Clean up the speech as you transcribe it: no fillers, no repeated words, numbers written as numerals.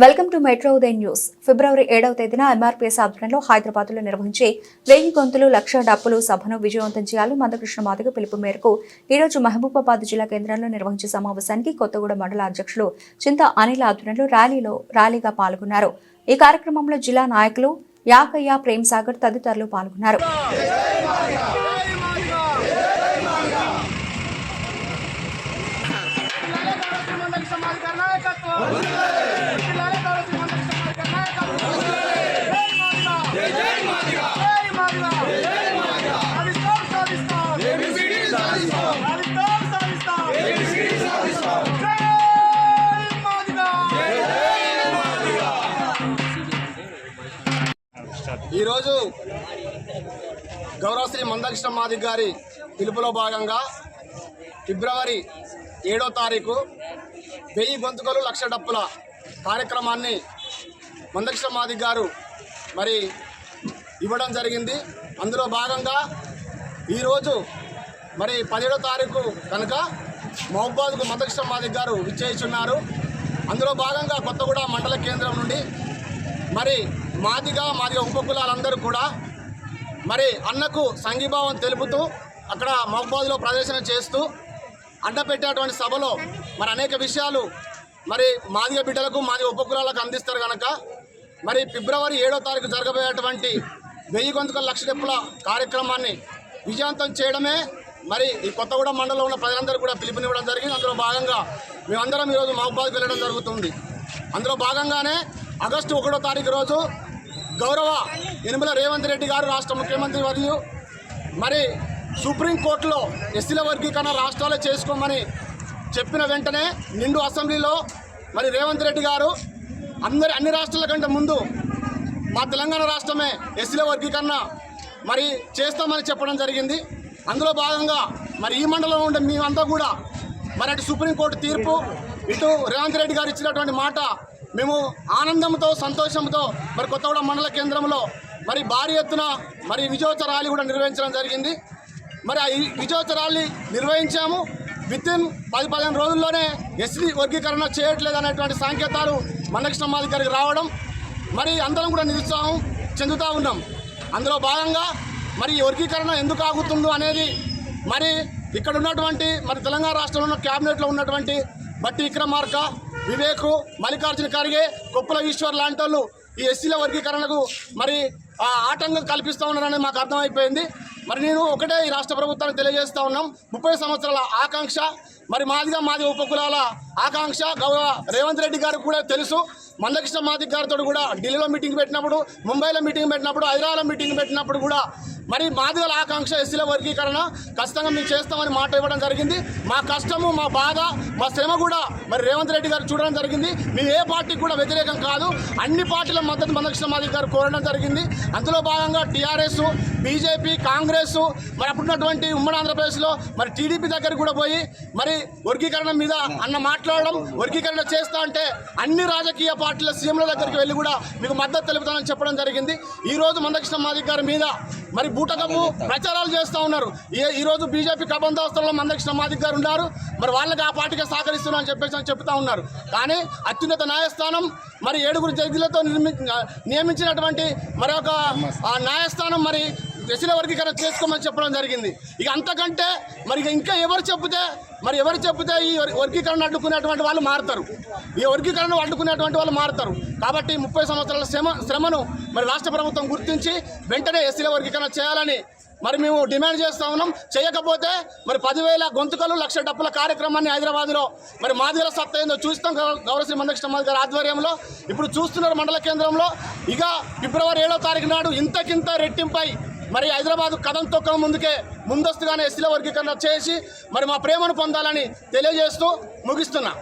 Welcome to metro Uday news. ఫిబ్రవరి 7వ తేదీన ఎంఆర్పీఎస్ ఆధ్వర్యంలో హైదరాబాద్లో నిర్వహించే 1000 గొంతులు లక్ష డప్పులు సభను విజయవంతం చేయాలని మందకృష్ణ మాదిగ పిలుపు మేరకు ఈరోజు మహబూబాబాద్ జిల్లా కేంద్రంలో నిర్వహించే సమావేశానికి కొత్తగూడెం మండల అధ్యక్షులు చింత అనిల్ ఆధ్వర్యంలో ర్యాలీగా పాల్గొన్నారు. ఈ కార్యక్రమంలో జిల్లా నాయకులు యాకయ్య, ప్రేమ్ సాగర్ తదితరులు పాల్గొన్నారు. ఈరోజు గౌరవ శ్రీ మందకృష్ణ మాదిగ గారి పిలుపులో భాగంగా ఫిబ్రవరి 7వ తారీఖు 1000 గొంతుకలు లక్ష డప్పుల కార్యక్రమాన్ని మందకృష్ణ మాదిగ గారు మరి ఇవ్వడం జరిగింది. అందులో భాగంగా ఈరోజు మరి 17వ తారీఖు కనుక మహబూబాబాద్కు మందకృష్ణ మాదిగ గారు విచ్చేస్తున్నారు. అందులో భాగంగా కొత్తగూడెం మండల కేంద్రం నుండి మరి మాదిగ ఉపకులాలందరూ కూడా మరి అన్నకు సంఘీభావం తెలుపుతూ అక్కడ మహబూబాబాద్లో ప్రదర్శన చేస్తూ అడ్డపెట్టేటువంటి సభలో మరి అనేక విషయాలు మరి మాదిగ బిడ్డలకు మాదిగ ఉపకులాలకు అందిస్తారు కనుక మరి ఫిబ్రవరి 7వ తారీఖు జరగబోయేటువంటి 1000 గొంతుకల లక్ష డప్పుల కార్యక్రమాన్ని విజయవంతం చేయడమే మరి ఈ కొత్తగూడెం మండలంలో ఉన్న ప్రజలందరూ కూడా పిలుపునివ్వడం జరిగింది. అందులో భాగంగా మేమందరం ఈరోజు మహబూబాబాద్కి వెళ్ళడం జరుగుతుంది. అందులో భాగంగానే ఆగస్టు 1వ తారీఖు రోజు గౌరవ యనమల రేవంత్ రెడ్డి గారు రాష్ట్ర ముఖ్యమంత్రి వర్యులు మరి సుప్రీంకోర్టులో ఎస్సీల వర్గీకరణ రాష్ట్రాలే చేసుకోమని చెప్పిన వెంటనే నిండు అసెంబ్లీలో మరి రేవంత్ రెడ్డి గారు అన్ని రాష్ట్రాల కంటే ముందు మా తెలంగాణ రాష్ట్రమే ఎస్సీల వర్గీకరణ మరి చేస్తామని చెప్పడం జరిగింది. అందులో భాగంగా మరి ఈ మండలంలో ఉండే మేమంతా కూడా మరి అటు సుప్రీంకోర్టు తీర్పు ఇటు రేవంత్ రెడ్డి గారు ఇచ్చినటువంటి మాట మేము ఆనందంతో సంతోషంతో మరి కొత్తగూడెం మండల కేంద్రంలో మరి భారీ ఎత్తున మరి విజయోత్సవ ర్యాలీ కూడా నిర్వహించడం జరిగింది. మరి ఆ విజయోత్సవ ర్యాలీ నిర్వహించాము. వితిన్ 10-15 రోజుల్లోనే ఎస్సీ వర్గీకరణ చేయట్లేదు అనేటువంటి సంకేతాలు మందకృష్ణ మాదిగ గారికి రావడం మరి అందరం కూడా నిరుత్సాహం చెందుతూ ఉన్నాం. అందులో భాగంగా మరి ఈ వర్గీకరణ ఎందుకు ఆగుతుందో అనేది మరి ఇక్కడ ఉన్నటువంటి మరి తెలంగాణ రాష్ట్రంలో ఉన్న క్యాబినెట్లో ఉన్నటువంటి బట్టి విక్రమార్క, వివేకు, మల్లికార్జున ఖర్గే, కొప్పుల ఈశ్వర్ లాంటి వాళ్ళు ఈ ఎస్సీల వర్గీకరణకు మరి ఆటంకం కల్పిస్తూ ఉన్నారని మాకు అర్థమైపోయింది. మరి నేను ఒకటే ఈ రాష్ట్ర ప్రభుత్వానికి తెలియజేస్తూ ఉన్నాం, 30 సంవత్సరాల ఆకాంక్ష మరి మాదిగ ఉపకులాల ఆకాంక్ష గౌరవ రేవంత్ రెడ్డి గారికి కూడా తెలుసు. మందకృష్ణ మాదిగ గారితో కూడా ఢిల్లీలో మీటింగ్ పెట్టినప్పుడు, ముంబైలో మీటింగ్ పెట్టినప్పుడు, హైదరాబాద్లో మీటింగ్ పెట్టినప్పుడు కూడా మరి మాదిగల ఆకాంక్ష ఎస్సీల వర్గీకరణ ఖచ్చితంగా మేము చేస్తామని మాట ఇవ్వడం జరిగింది. మా కష్టము, మా బాధ, మా శ్రమ కూడా మరి రేవంత్ రెడ్డి గారు చూడడం జరిగింది. మేము ఏ పార్టీకి కూడా వ్యతిరేకం కాదు, అన్ని పార్టీల మద్దతు మందకృష్ణ మాదిగ గారు కోరడం జరిగింది. అందులో భాగంగా టీఆర్ఎస్, బీజేపీ, కాంగ్రెస్ మరి అప్పుడున్నటువంటి ఉమ్మడి ఆంధ్రప్రదేశ్లో మరి టీడీపీ దగ్గరికి కూడా పోయి మరి వర్గీకరణ మీద అన్న మాట్లాడడం, వర్గీకరణ చేస్తా అంటే అన్ని రాజకీయ పార్టీల సీఎంల దగ్గరికి వెళ్ళి కూడా మీకు మద్దతు తెలుపుతానని చెప్పడం జరిగింది. ఈరోజు మందకృష్ణ మాదిగ గారి మీద మరి బూటకపు ప్రచారాలు చేస్తూ ఉన్నారు. ఈరోజు బీజేపీ కబందాస్తుల్లో మందకృష్ణ మాదిగ గారు ఉన్నారు, మరి వాళ్ళకి ఆ పార్టీకి సహకరిస్తున్నా అని చెప్పేసి చెప్తా ఉన్నారు. కానీ అత్యున్నత న్యాయస్థానం మరి 7 జడ్జిలతో నియమించినటువంటి మరి ఒక న్యాయస్థానం మరి ఎస్సీల వర్గీకరణ చేసుకోమని చెప్పడం జరిగింది. ఇక అంతకంటే మరి ఇంకా ఎవరు చెప్తే ఈ వర్గీకరణ అడ్డుకునేటువంటి వాళ్ళు మారుతారు, ఈ వర్గీకరణ అడ్డుకునేటువంటి వాళ్ళు మారుతారు. కాబట్టి 30 సంవత్సరాల శ్రమను మరి రాష్ట్ర ప్రభుత్వం గుర్తించి వెంటనే ఎస్సీల వర్గీకరణ చేయాలని మరి మేము డిమాండ్ చేస్తూ ఉన్నాం. చేయకపోతే మరి 10,000 గొంతుకలు లక్ష డప్పుల కార్యక్రమాన్ని హైదరాబాద్లో మరి మాదిగల సత్తా ఏందో చూస్తాం. గౌరవ శ్రీ మందకృష్ణ మాదిగ గారి ఆధ్వర్యంలో ఇప్పుడు చూస్తున్నారు మండల కేంద్రంలో. ఇక ఫిబ్రవరి 7వ తారీఖు నాడు ఇంతకింత రెట్టింపై మరి హైదరాబాద్ కథం తొక్క ముందస్తుగానే ఎస్సీల వర్గీకరణ చేసి మరి మా ప్రేమను పొందాలని తెలియజేస్తూ ముగిస్తున్నా.